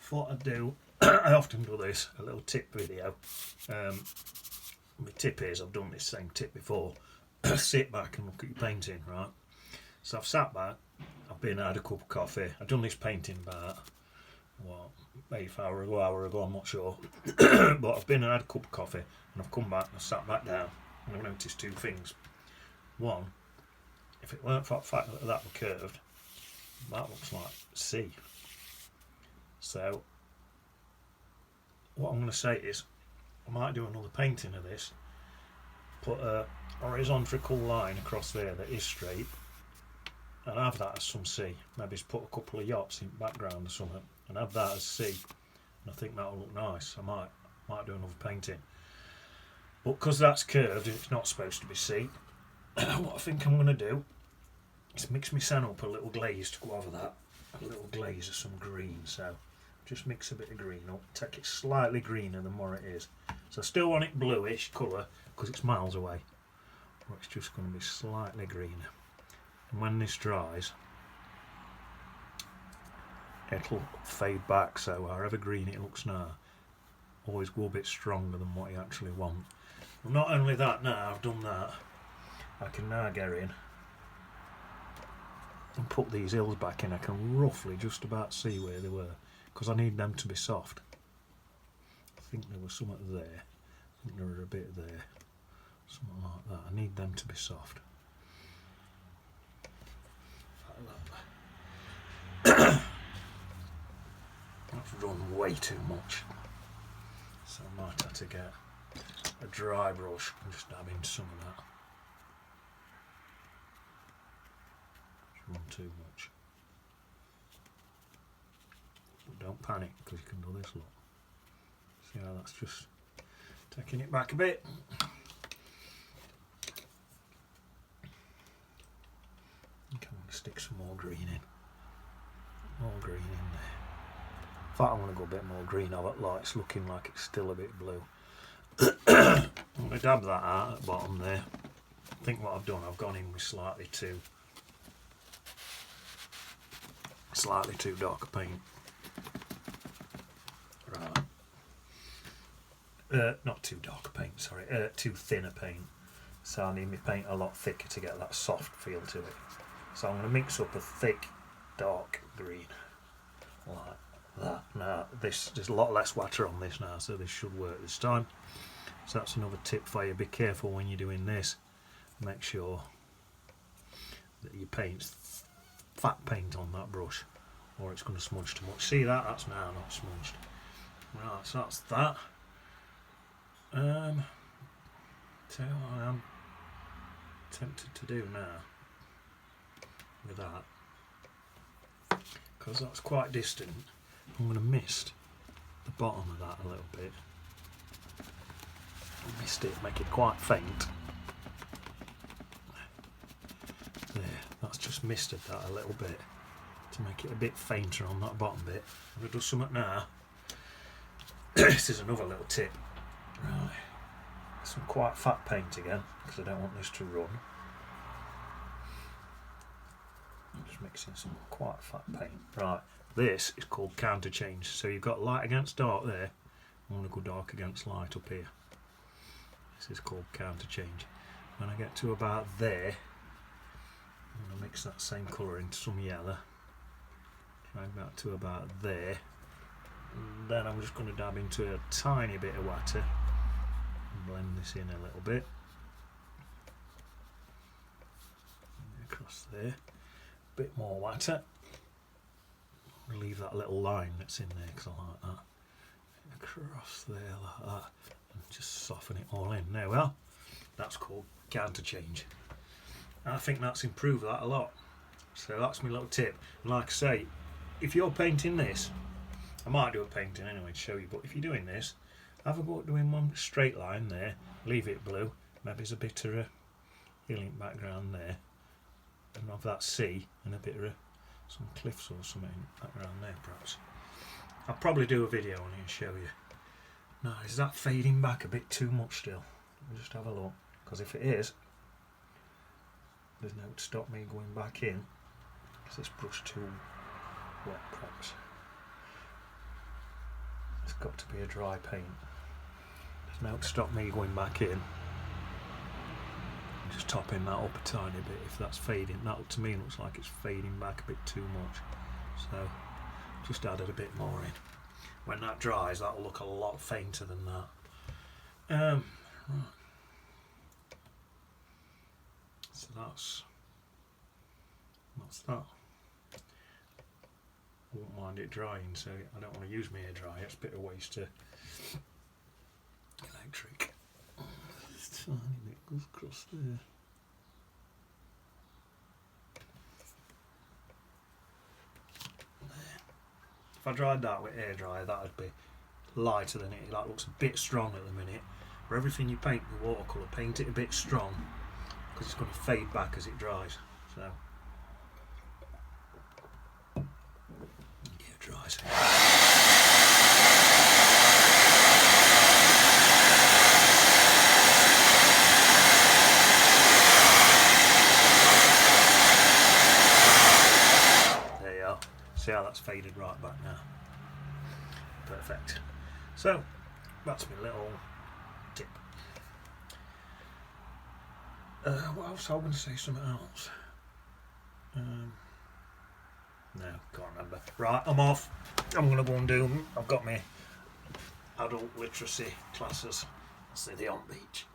Thought I'd do, I often do this, a little tip video. My tip is, I've done this same tip before, sit back and look at your painting, right? So I've sat back, I've been had a cup of coffee, I've done this painting about, what, maybe an hour ago, I'm not sure. But I've been and had a cup of coffee and I've come back and I've sat back down and I've noticed two things. One, if it weren't for the fact that that were curved, that looks like C. So what I'm going to say is I might do another painting of this, put a horizontal line across there that is straight and have that as some C. Maybe just put a couple of yachts in the background or something and have that as C, and I think that'll look nice. I might do another painting, but because that's curved and it's not supposed to be C, what I think I'm going to do is mix my sand up a little glaze to go over that, a little glaze of some green. So just mix a bit of green up, take it slightly greener than what it is. So I still want it bluish colour because it's miles away, but it's just going to be slightly greener. And when this dries, it'll fade back, so however green it looks now, always go a bit stronger than what you actually want. Well, not only that, now I've done that, I can now get in and put these hills back in. I can roughly just about see where they were, because I need them to be soft. I think there was something there, I think there was a bit there, something like that. I need them to be soft. I've run way too much, so I might have to get a dry brush and just dab in some of that. It's run too much. But don't panic, because you can do this, look. See how that's just taking it back a bit. I think I'm going to stick some more green in. More green in there. In fact, I want to go a bit more green of it, like it's looking like it's still a bit blue. I'm going to dab that out at the bottom there. I think what I've done, I've gone in with slightly too dark a paint. Right. Not too dark a paint, sorry. Too thin a paint. So I need my paint a lot thicker to get that soft feel to it. So I'm going to mix up a thick, dark green, like that. Now there's a lot less water on this now, so this should work this time. So that's another tip for you. Be careful when you're doing this. Make sure that your paint's fat paint on that brush, or it's going to smudge too much. See that? That's now not smudged. Right, so that's that. So what I am tempted to do now with that, because that's quite distant, I'm going to mist the bottom of that a little bit. Mist it, make it quite faint. There, that's just misted that a little bit to make it a bit fainter on that bottom bit. I'm going to do something now. This is another little tip. Right, some quite fat paint again, because I don't want this to run. I'm just mixing some quite fat paint. Right, this is called counter change. So you've got light against dark there. I'm going to go dark against light up here. This is called counter change. When I get to about there, I'm going to mix that same colour into some yellow. Drag that to about there. And then I'm just going to dab into a tiny bit of water and blend this in a little bit. Across there. A bit more water. Leave that little line that's in there because I like that. Across there like that. And just soften it all in. There we are. That's called counter change. I think that's improved that a lot. So that's my little tip. And like I say, if you're painting this, I might do a painting anyway to show you, but if you're doing this, have a go at doing one straight line there, leave it blue, maybe there's a bit of a healing background there, and have that sea and a bit of some cliffs or something in the background there perhaps. I'll probably do a video on it and show you. Now, is that fading back a bit too much still? Let me just have a look, because if it is, there's no to stop me going back in, because this brush too wet perhaps. got to be a dry paint. There's no to stop me going back in and just topping that up a tiny bit if that's fading. That to me looks like it's fading back a bit too much, so just added a bit more in. When that dries, that'll look a lot fainter than that. Right. So that's that. I won't mind it drying, so I don't want to use my hair dryer. It's a bit of waste of electric. This tiny bit goes across there. If I dried that with air dryer, that would be lighter than it. That looks a bit strong at the minute. For everything you paint with watercolour, paint it a bit strong because it's going to fade back as it dries. So it dries. There you are. See how that's faded right back now. Perfect. So that's my little tip. What else? I was going to say something else. No, can't remember. Right, I'm off. I'm going to go and do. I've got my adult literacy classes. I'll see you on beach.